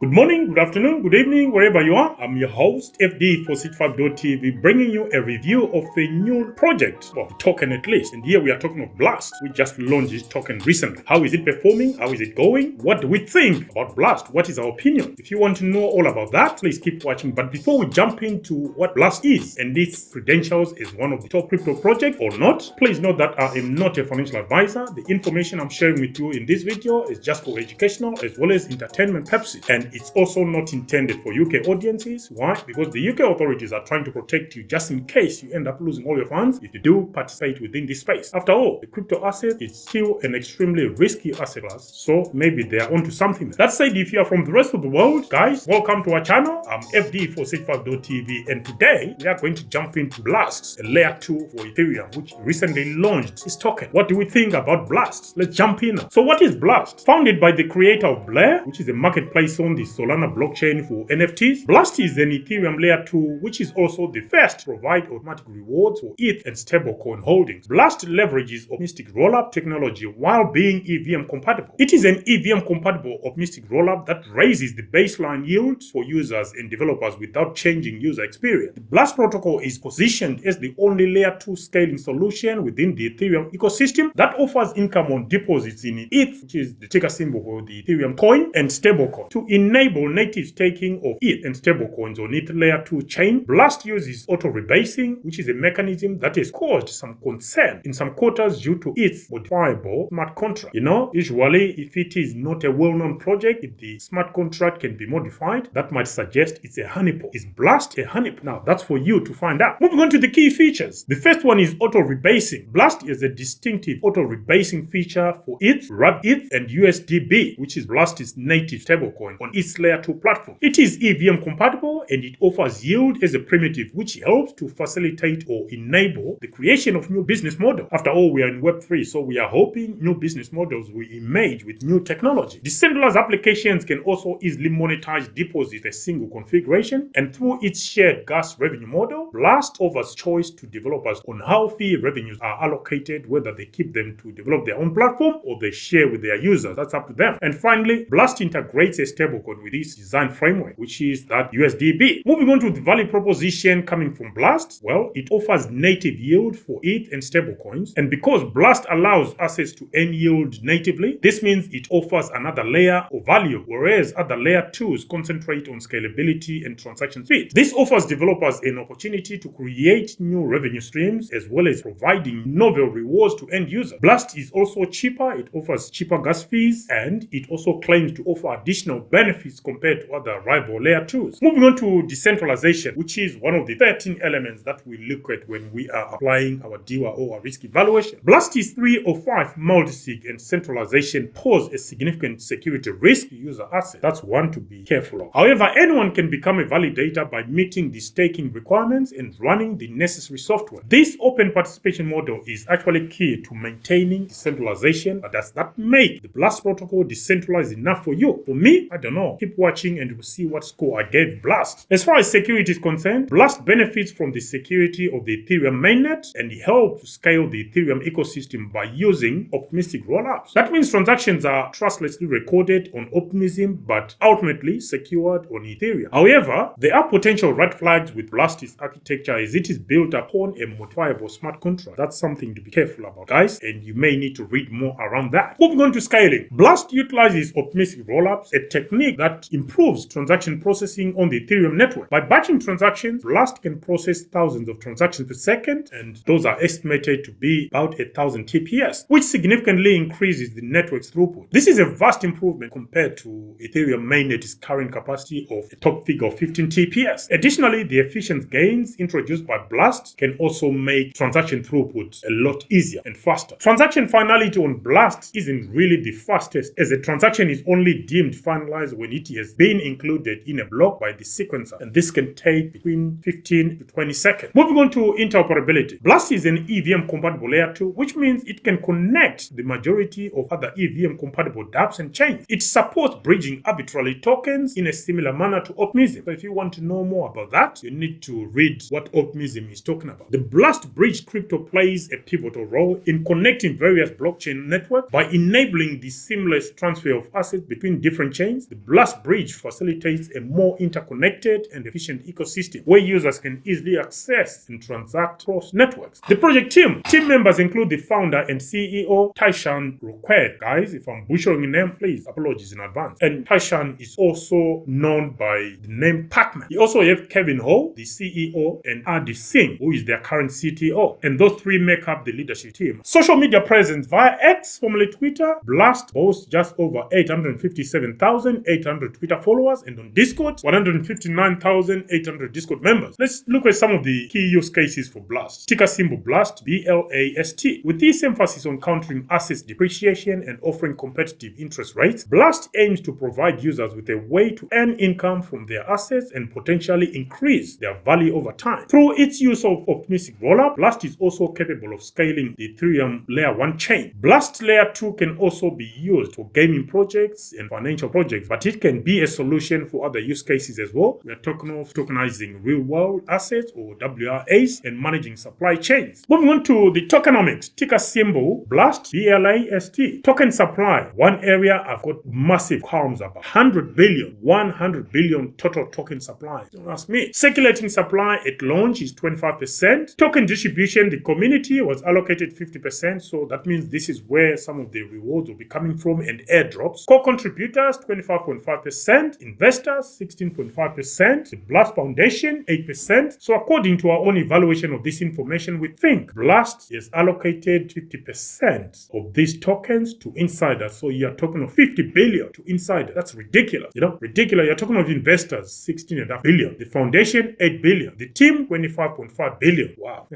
Good morning, good afternoon, good evening, wherever you are. I'm your host, FD465.tv, bringing you a review of a new project, well, token at least. And here we are talking of Blast. We just launched this token recently. How is it performing? How is it going? What do we think about Blast? What is our opinion? If you want to know all about that, please keep watching. But before we jump into what Blast is and its credentials as one of the top crypto projects or not, please note that I am not a financial advisor. The information I'm sharing with you in this video is just for educational as well as entertainment purposes. And it's also not intended for UK audiences. Why? Because the UK authorities are trying to protect you just in case you end up losing all your funds if you do participate within this space. After all, the crypto asset is still an extremely risky asset class, so maybe they are onto something. That said, if you are from the rest of the world, guys, welcome to our channel. I'm FD465.tv, and today we are going to jump into Blast, a layer 2 for Ethereum, which recently launched its token. What do we think about Blast? Let's jump in. So what is Blast? Founded by the creator of Blair, which is a marketplace on the Solana blockchain for NFTs. Blast is an Ethereum layer 2, which is also the first to provide automatic rewards for ETH and stablecoin holdings. Blast leverages optimistic rollup technology while being EVM compatible. It is an EVM compatible optimistic rollup that raises the baseline yield for users and developers without changing user experience. The Blast protocol is positioned as the only layer 2 scaling solution within the Ethereum ecosystem that offers income on deposits in ETH, which is the ticker symbol for the Ethereum coin, and stablecoin. To enable native staking of ETH and stablecoins on ETH layer 2 chain, Blast uses auto-rebasing, which is a mechanism that has caused some concern in some quarters due to its modifiable smart contract. Usually if it is not a well-known project, if the smart contract can be modified, that might suggest it's a honeypot. Is Blast a honeypot? Now that's for you to find out. Moving on to the key features. The first one is auto-rebasing. Blast is a distinctive auto-rebasing feature for ETH, RubETH, and USDB, which is Blast's native stablecoin on its layer 2 platform. It is EVM compatible and it offers yield as a primitive, which helps to facilitate or enable the creation of new business models. After all, we are in Web3, so we are hoping new business models will emerge with new technology. Decentralized applications can also easily monetize deposits a single configuration, and through its shared gas revenue model, Blast offers choice to developers on how fee revenues are allocated, whether they keep them to develop their own platform or they share with their users. That's up to them. And finally, Blast integrates a stablecoin with its design framework, which is that USDB. Moving on to the value proposition coming from Blast, well, it offers native yield for ETH and stablecoins, and because Blast allows assets to earn yield natively, this means it offers another layer of value, whereas other layer 2s concentrate on scalability and transaction speed. This offers developers an opportunity to create new revenue streams as well as providing novel rewards to end users. Blast is also cheaper, it offers cheaper gas fees, and it also claims to offer additional benefits compared to other rival layer 2s. Moving on to decentralization, which is one of the 13 elements that we look at when we are applying our DEWA or our risk evaluation. Blast's 3 or 5 multisig and centralization pose a significant security risk to user assets. That's one to be careful of. However, anyone can become a validator by meeting the staking requirements and running the necessary software. This open participation model is actually key to maintaining decentralization, but does that make the Blast protocol decentralized enough for you? For me, I don't know. Keep watching and we'll see what score I gave Blast. As far as security is concerned, Blast benefits from the security of the Ethereum mainnet and helps to scale the Ethereum ecosystem by using optimistic rollups. That means transactions are trustlessly recorded on Optimism but ultimately secured on Ethereum. However, there are potential red flags with Blast's architecture as it is built upon a modifiable smart contract. That's something to be careful about, guys, and you may need to read more around that. Moving on to scaling. Blast utilizes optimistic rollups, a technique that improves transaction processing on the Ethereum network. By batching transactions, Blast can process thousands of transactions per second, and those are estimated to be about 1,000 TPS, which significantly increases the network's throughput. This is a vast improvement compared to Ethereum mainnet's current capacity of a top figure of 15 TPS. Additionally, the efficiency gains introduced by Blast can also make transaction throughput a lot easier and faster. Transaction finality on Blast isn't really the fastest, as a transaction is only deemed finalized when it has been included in a block by the sequencer, and this can take between 15 to 20 seconds. Moving on to interoperability. Blast is an EVM compatible layer 2, which means it can connect the majority of other EVM compatible dApps and chains. It supports bridging arbitrary tokens in a similar manner to Optimism. So if you want to know more about that, you need to read what Optimism is talking about. The Blast Bridge crypto plays a pivotal role in connecting various blockchain networks by enabling the seamless transfer of assets between different chains. The Blast Bridge facilitates a more interconnected and efficient ecosystem where users can easily access and transact across networks. The project team members include the founder and CEO Taishan Roquet. Guys, if I'm butchering your name, please apologies in advance. And Taishan is also known by the name Pac-Man. You also have Kevin Ho, the CEO, and Adi Singh, who is their current CTO. And those three make up the leadership team. Social media presence via X, formerly Twitter, Blast boasts just over 857,800 Twitter followers, and on Discord, 159,800 Discord members. Let's look at some of the key use cases for Blast. Ticker symbol Blast, BLAST. With this emphasis on countering assets depreciation and offering competitive interest rates, Blast aims to provide users with a way to earn income from their assets and potentially increase their value over time. Through its use of Optimism rollup, Blast is also capable of scaling the Ethereum Layer 1 chain. Blast Layer 2 can also be used for gaming projects and financial projects, but it can be a solution for other use cases as well. We are talking of tokenizing real-world assets or WRAs and managing supply chains. Moving on to the tokenomics, ticker symbol BLAST, BLAST. Token supply, one area I've got massive qualms about. 100 billion total token supply. Don't ask me. Circulating supply at launch is 25%. Token distribution, the community was allocated 50%, so that means this is where some of the rewards will be coming from, and airdrops. Core contributors 25.5%, investors 16.5%, the Blast Foundation 8%. So according to our own evaluation of this information, we think Blast has allocated 50% of these tokens to insiders. So you're talking of 50 billion to insiders. That's ridiculous. Ridiculous. You're talking of investors 16.5 billion, the foundation 8 billion, the team 25.5 billion. Wow.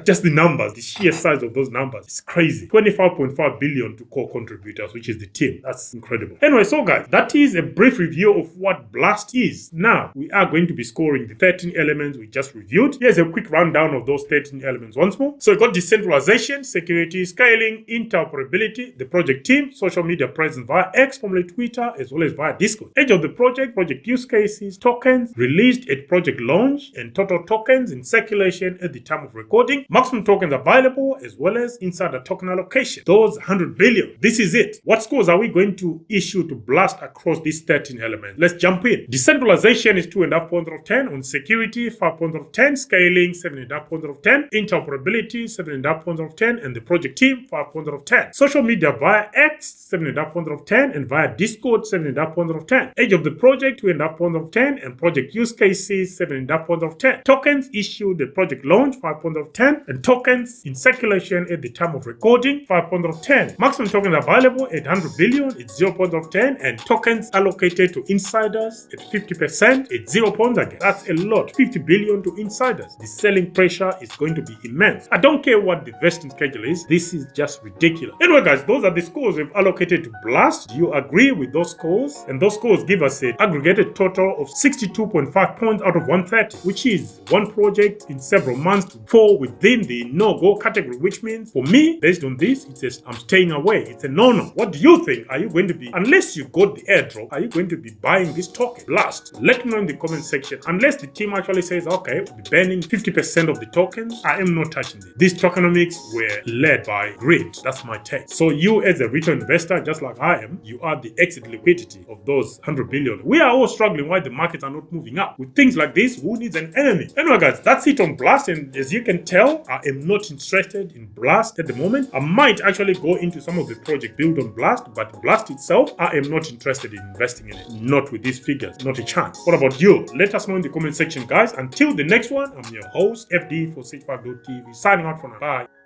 Just the numbers, the sheer size of those numbers, it's crazy. 25.5 billion to core contributors, which is the team. That's incredible. Anyway, so guys, that is a brief review of what Blast is. Now, we are going to be scoring the 13 elements we just reviewed. Here's a quick rundown of those 13 elements once more. So we got decentralization, security, scaling, interoperability, the project team, social media presence via X, formerly Twitter, as well as via Discord. Age of the project, project use cases, tokens released at project launch, and total tokens in circulation at the time of recording, maximum tokens available, as well as insider token allocation. Those 100 billion. This is it. What scores are we going to issue to Blast across these 13 elements? Let's jump in. Decentralization is 2.5 points out of 10. On security, 5 points out of 10. Scaling, 7.5 points out of 10. Interoperability, 7.5 points out of 10. And the project team, 5 points out of 10. Social media via X, 7.5 points out of 10. And via Discord, 7.5 points out of 10. Age of the project, 2.5 points out of 10. And project use cases, 7.5 points out of 10. Tokens issued at project launch, 5 points out of 10. And tokens in circulation at the time of recording, 5 points out of 10. Maximum tokens available at 100 billion, it's 0 points out of 10. And tokens allocated to insiders at 50%, it's 0 points again. That's a lot. 50 billion to insiders. The selling pressure is going to be immense. I don't care what the vesting schedule is. This is just ridiculous. Anyway, guys, those are the scores we've allocated to Blast. Do you agree with those scores? And those scores give us an aggregated total of 62.5 points out of 130, which is one project in several months to fall within the no-go category, which means for me, based on this, it says I'm staying away. It's a no-no. What do you think? Are you going to be, unless you got the airdrop, are you going to be buying this token? Blast. Let me know in the comment section. Unless the team actually says, okay, we'll be banning 50% of the tokens, I am not touching this. These tokenomics were led by greed. That's my take. So you as a retail investor, just like I am, you are the exit liquidity of those 100 billion. We are all struggling why the markets are not moving up. With things like this, who needs an enemy? Anyway, guys, that's it on Blast. And as you can tell, I am not interested in Blast at the moment. I might actually go into some of the project build on Blast, but Blast itself, I am not interested in investing in it. Not with these figures. Not a chance. What about you? Let us know in the comment section, guys. Until the next one, I'm your host, FD for Switchback.tv. Signing out for now. Bye.